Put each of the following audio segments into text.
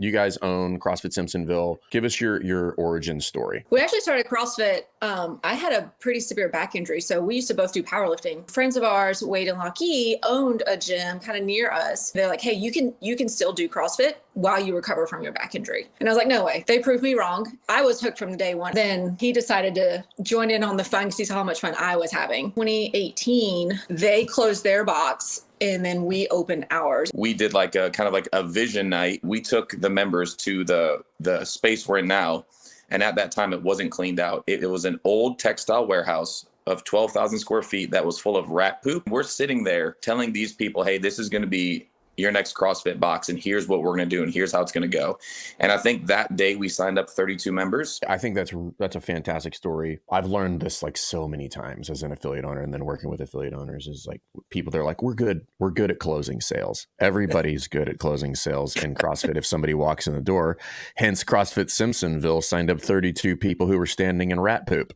You guys own CrossFit Simpsonville. Give us your origin story. We actually started CrossFit. I had a pretty severe back injury, so we used to both do powerlifting. Friends of ours, Wade and Lockee, owned a gym kind of near us. They're like, hey, you can still do CrossFit while you recover from your back injury. And I was like, no way. They proved me wrong. I was hooked from day one. Then he decided to join in on the fun because he saw how much fun I was having. 2018, they closed their box and then we opened ours. We did like a kind of like a vision night. We took the members to the space we're in now. And at that time, it wasn't cleaned out. It was an old textile warehouse of 12,000 square feet that was full of rat poop. We're sitting there telling these people, hey, this is going to be your next CrossFit box, and here's what we're going to do, and here's how it's going to go. And I think that day we signed up 32 members. I think that's a fantastic story. I've learned this like so many times as an affiliate owner, and then working with affiliate owners is like people, they're like, we're good at closing sales. Everybody's good at closing sales in CrossFit if somebody walks in the door. Hence CrossFit Simpsonville signed up 32 people who were standing in rat poop.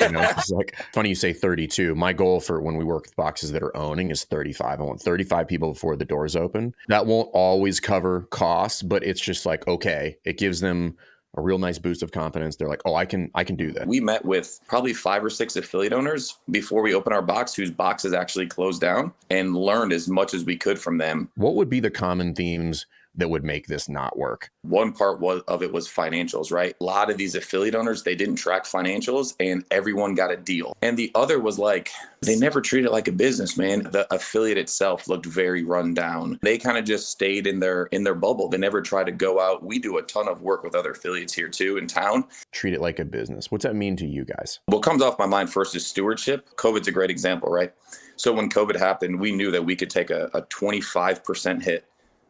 You know, it's like funny you say 32. My goal for when we work with boxes that are owning is 35. I want 35 people before the doors open. That won't always cover costs, but it's just like, okay, it gives them a real nice boost of confidence. They're like, oh, I can do that. We met with probably 5 or 6 affiliate owners before we opened our box whose boxes actually closed down, and learned as much as we could from them. What would be the common themes that would make this not work? One part of it was financials, right? A lot of these affiliate owners, they didn't track financials and everyone got a deal. And the other was like, they never treated it like a business, man. The affiliate itself looked very run down. They kind of just stayed in their bubble. They never tried to go out. We do a ton of work with other affiliates here too in town. Treat it like a business. What's that mean to you guys? What comes off my mind first is stewardship. COVID's a great example, right? So when COVID happened, we knew that we could take a 25% hit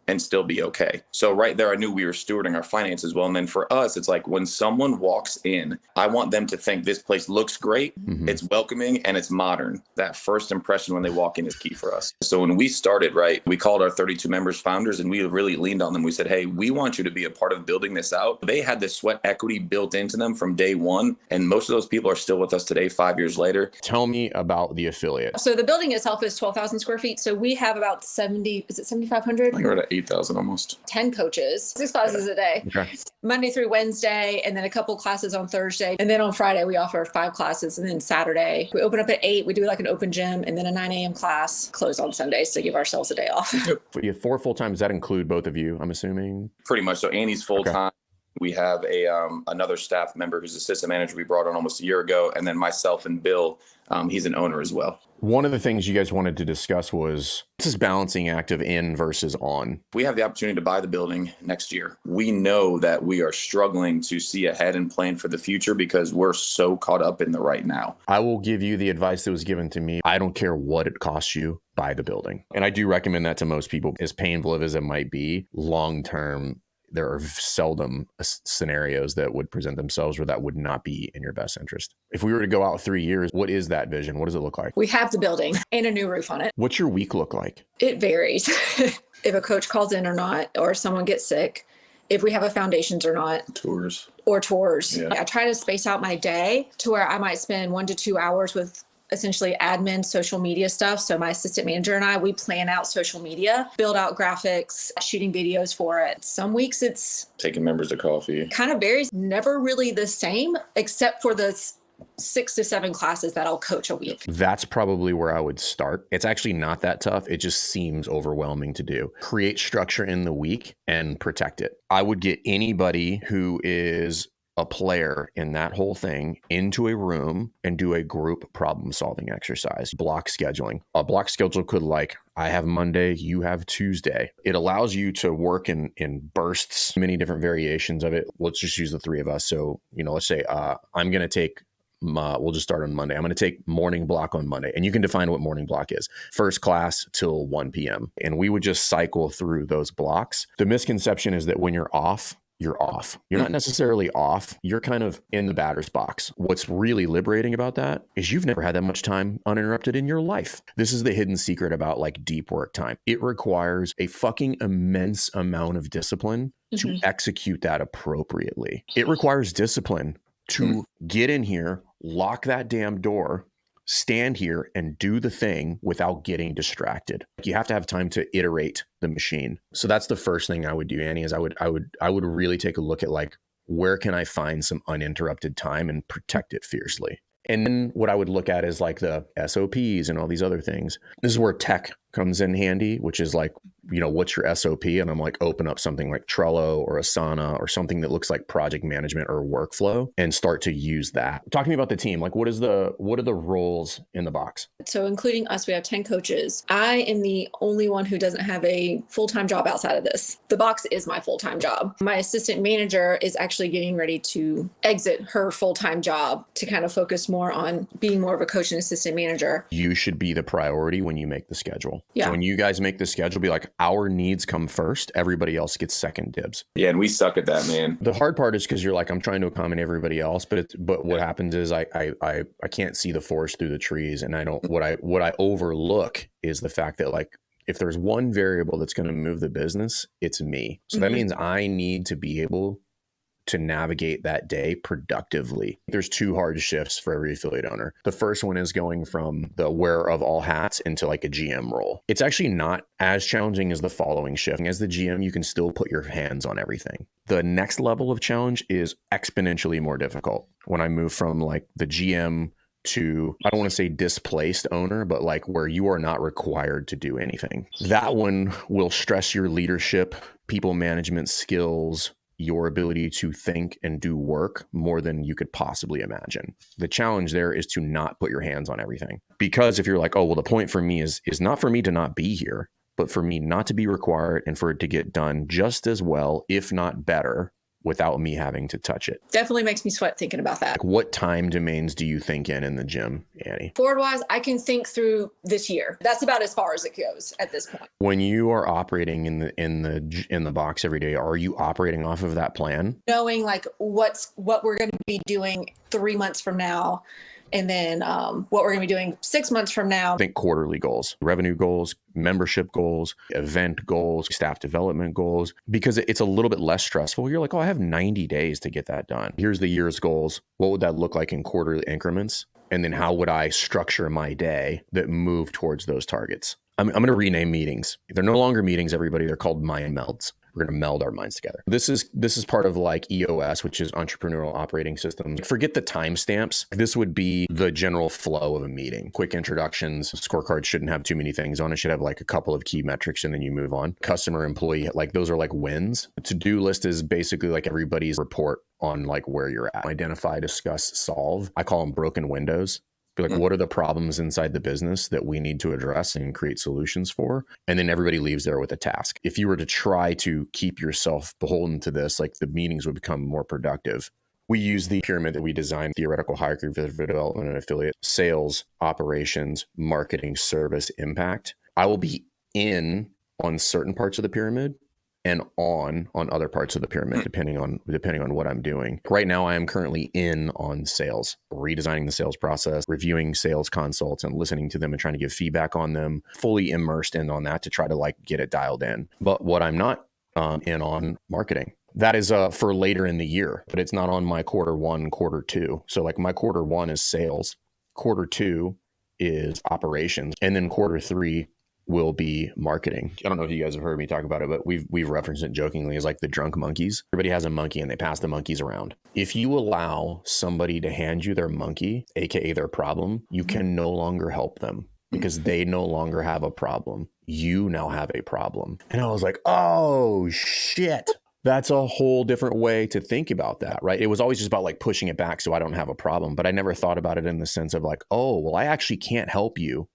and still be okay. So right there, I knew we were stewarding our finances well. And then for us, it's like when someone walks in, I want them to think this place looks great, it's welcoming, and it's modern. That first impression when they walk in is key for us. So when we started, right, we called our 32 members founders, and we really leaned on them. We said, hey, we want you to be a part of building this out. They had this sweat equity built into them from day one. And most of those people are still with us today, 5 years later. Tell me about the affiliate. So the building itself is 12,000 square feet. So we have about 7,500? I think we're at 8,000 almost. 10 coaches, 6 classes a day, Okay. Monday through Wednesday, and then a couple classes on Thursday. And then on Friday, we offer 5 classes. And then Saturday, we open up at 8. We do like an open gym and then a 9 a.m. class, close on Sundays to give ourselves a day off. You have 4 full-time. Does that include both of you, I'm assuming? Pretty much. So Annie's full-time. Okay. We have another staff member who's assistant manager we brought on almost a year ago. And then myself and Bill, he's an owner as well. One of the things you guys wanted to discuss was this balancing act of in versus on. We have the opportunity to buy the building next year. We know that we are struggling to see ahead and plan for the future because we're so caught up in the right now. I will give you the advice that was given to me. I don't care what it costs you, buy the building. And I do recommend that to most people. As painful as it might be, long-term, there are seldom scenarios that would present themselves where that would not be in your best interest. If we were to go out 3 years, what is that vision? What does it look like? We have the building and a new roof on it. What's your week look like? It varies. If a coach calls in or not, or someone gets sick, if we have a foundations or not. Tours. Yeah. I try to space out my day to where I might spend 1 to 2 hours with essentially admin social media stuff. So my assistant manager and I, we plan out social media, build out graphics, shooting videos for it. Some weeks it's taking members to coffee. Kind of varies, never really the same, except for the 6 to 7 classes that I'll coach a week. That's probably where I would start. It's actually not that tough. It just seems overwhelming to do. Create structure in the week and protect it. I would get anybody who is a player in that whole thing into a room and do a group problem solving exercise. Block scheduling. A block schedule could I have Monday, you have Tuesday. It allows you to work in bursts, many different variations of it. Let's just use the 3 of us. So, let's say I'm going to take we'll just start on Monday. I'm going to take morning block on Monday, and you can define what morning block is. First class till 1 p.m. And we would just cycle through those blocks. The misconception is that when you're off, you're off. You're not necessarily off. You're kind of in the batter's box. What's really liberating about that is you've never had that much time uninterrupted in your life. This is the hidden secret about deep work time. It requires a fucking immense amount of discipline to execute that appropriately. It requires discipline to get in here, lock that damn door, stand here and do the thing without getting distracted. You have to have time to iterate the machine. So that's the first thing I would do, Annie, is I would really take a look at like, where can I find some uninterrupted time and protect it fiercely? And then what I would look at is like the SOPs and all these other things. This is where tech comes in handy, which is like, what's your SOP? And I'm like, open up something like Trello or Asana or something that looks like project management or workflow and start to use that. Talk to me about the team. Like, what are the roles in the box? So including us, we have 10 coaches. I am the only one who doesn't have a full-time job outside of this. The box is my full-time job. My assistant manager is actually getting ready to exit her full-time job to kind of focus more on being more of a coach and assistant manager. You should be the priority when you make the schedule. Yeah. So when you guys make the schedule, be like, our needs come first. Everybody else gets second dibs. Yeah, and we suck at that, man. The hard part is because you're like, I'm trying to accommodate everybody else, but what happens is I can't see the forest through the trees, and I don't. What I overlook is the fact that like, if there's one variable that's going to move the business, it's me. So that means I need to be able to navigate that day productively. There's 2 hard shifts for every affiliate owner. The first one is going from the wearer of all hats into like a GM role. It's actually not as challenging as the following shift. As the GM, you can still put your hands on everything. The next level of challenge is exponentially more difficult. When I move from like the GM to, I don't want to say displaced owner, but like where you are not required to do anything. That one will stress your leadership, people management skills, your ability to think and do work more than you could possibly imagine. The challenge there is to not put your hands on everything. Because if you're like, oh, well, the point for me is not for me to not be here, but for me not to be required and for it to get done just as well, if not better, without me having to touch it. Definitely makes me sweat thinking about that. Like, what time domains do you think in the gym, Annie? Forward wise, I can think through this year. That's about as far as it goes at this point. When you are operating in the box every day, are you operating off of that plan? Knowing like what we're going to be doing 3 months from now, and then what we're going to be doing 6 months from now. Think quarterly goals, revenue goals, membership goals, event goals, staff development goals, because it's a little bit less stressful. You're like, oh, I have 90 days to get that done. Here's the year's goals. What would that look like in quarterly increments? And then how would I structure my day that move towards those targets? I'm going to rename meetings. They're no longer meetings, everybody. They're called mind melds. We're going to meld our minds together. This is part of like EOS, which is Entrepreneurial Operating System. Forget the timestamps. This would be the general flow of a meeting. Quick introductions. Scorecard shouldn't have too many things on it. Should have like a couple of key metrics and then you move on. Customer, employee, like those are like wins. The to-do list is basically like everybody's report on like where you're at. Identify, discuss, solve. I call them broken windows. Be like, what are the problems inside the business that we need to address and create solutions for? And then everybody leaves there with a task. If you were to try to keep yourself beholden to this, like the meetings would become more productive. We use the pyramid that we designed, theoretical hierarchy for development and affiliate, sales, operations, marketing, service, impact. I will be in on certain parts of the pyramid and on other parts of the pyramid, depending on what I'm doing. Right now, I am currently in on sales, redesigning the sales process, reviewing sales consults and listening to them and trying to give feedback on them, fully immersed in on that to try to like get it dialed in. But what I'm not in on marketing. That is for later in the year, but it's not on my quarter 1, quarter 2. So like my quarter 1 is sales, quarter 2 is operations, and then quarter 3 will be marketing. I don't know if you guys have heard me talk about it, but we've referenced it jokingly as like the drunk monkeys. Everybody has a monkey and they pass the monkeys around. If you allow somebody to hand you their monkey, aka their problem, you can no longer help them because they no longer have a problem. You now have a problem. And I was like, oh shit. That's a whole different way to think about that, right? It was always just about like pushing it back so I don't have a problem, but I never thought about it in the sense of like, oh, well, I actually can't help you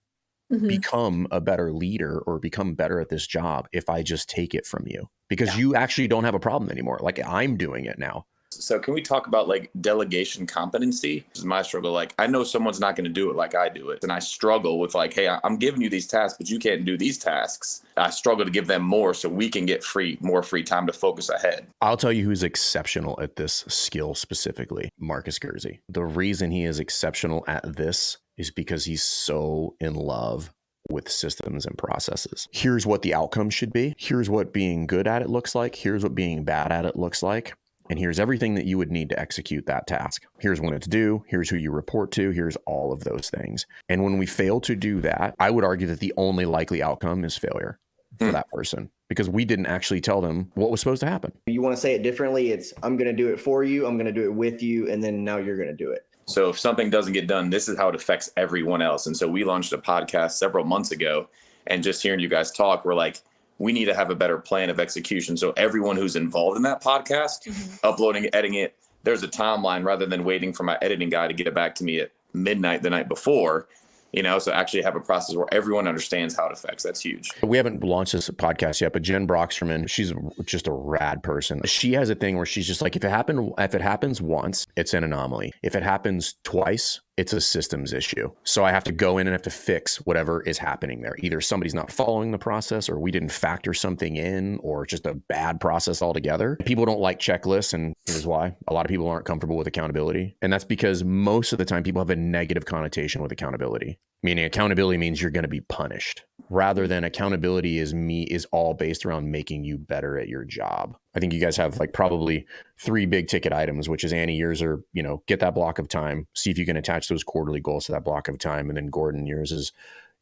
become a better leader or become better at this job if I just take it from you because you actually don't have a problem anymore. Like I'm doing it now. So can we talk about like delegation competency? This is my struggle. Like I know someone's not going to do it like I do it. And I struggle with like, hey, I'm giving you these tasks, but you can't do these tasks. I struggle to give them more so we can get more free time to focus ahead. I'll tell you who's exceptional at this skill specifically, Marcus Guerzi. The reason he is exceptional at this is because he's so in love with systems and processes. Here's what the outcome should be. Here's what being good at it looks like. Here's what being bad at it looks like. And here's everything that you would need to execute that task. Here's when it's due. Here's who you report to. Here's all of those things. And when we fail to do that, I would argue that the only likely outcome is failure for that person, because we didn't actually tell them what was supposed to happen. You want to say it differently? It's, I'm going to do it for you. I'm going to do it with you. And then now you're going to do it. So if something doesn't get done, this is how it affects everyone else. And so we launched a podcast several months ago, and just hearing you guys talk, we're like, we need to have a better plan of execution. So everyone who's involved in that podcast, uploading, editing it, there's a timeline rather than waiting for my editing guy to get it back to me at midnight the night before. So actually have a process where everyone understands how it affects. That's huge. We haven't launched this podcast yet, but Jen Brocksterman, she's just a rad person. She has a thing where she's just like, if it happens once, it's an anomaly. If it happens twice, it's a systems issue. So I have to go in and have to fix whatever is happening there. Either somebody's not following the process, or we didn't factor something in, or just a bad process altogether. People don't like checklists, and here's why. A lot of people aren't comfortable with accountability. And that's because most of the time people have a negative connotation with accountability. Meaning accountability means you're going to be punished, rather than accountability is all based around making you better at your job. I think you guys have like probably 3 big ticket items, which is Annie, yours are, get that block of time, see if you can attach those quarterly goals to that block of time. And then Gordon, yours is,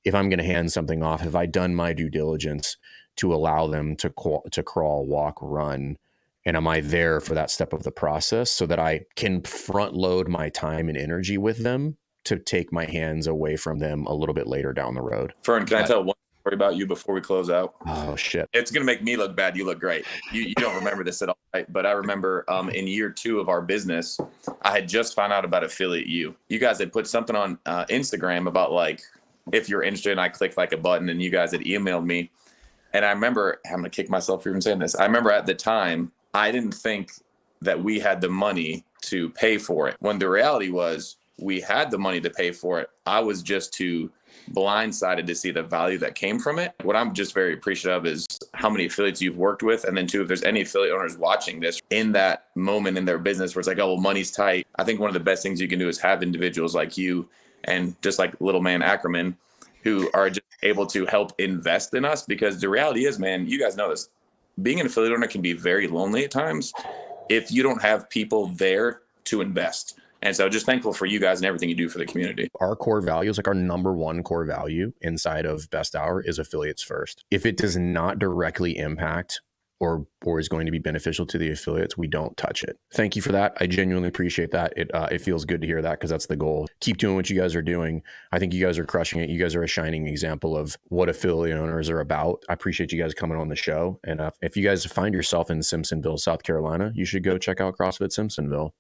if I'm going to hand something off, have I done my due diligence to allow them to crawl, walk, run? And am I there for that step of the process so that I can front load my time and energy with them to take my hands away from them a little bit later down the road? Fern, can I tell one story about you before we close out? Oh, shit. It's going to make me look bad. You look great. You don't remember this at all, right? But I remember in year 2 of our business, I had just found out about Affiliate U. You guys had put something on Instagram about like, if you're interested, and I clicked like a button, and you guys had emailed me. And I remember, I'm going to kick myself for even saying this. I remember at the time, I didn't think that we had the money to pay for it, when the reality was we had the money to pay for it. I was just too blindsided to see the value that came from it. What I'm just very appreciative of is how many affiliates you've worked with. And then 2, if there's any affiliate owners watching this in that moment in their business where it's like, oh, well, money's tight. I think one of the best things you can do is have individuals like you and just like little man Ackerman, who are just able to help invest in us. Because the reality is, man, you guys know this, being an affiliate owner can be very lonely at times if you don't have people there to invest. And so just thankful for you guys and everything you do for the community. Our core values, like our number 1 core value inside of Best Hour, is affiliates first. If it does not directly impact or is going to be beneficial to the affiliates, we don't touch it. Thank you for that. I genuinely appreciate that. It feels good to hear that, because that's the goal. Keep doing what you guys are doing. I think you guys are crushing it. You guys are a shining example of what affiliate owners are about. I appreciate you guys coming on the show. And if you guys find yourself in Simpsonville, South Carolina, you should go check out CrossFit Simpsonville.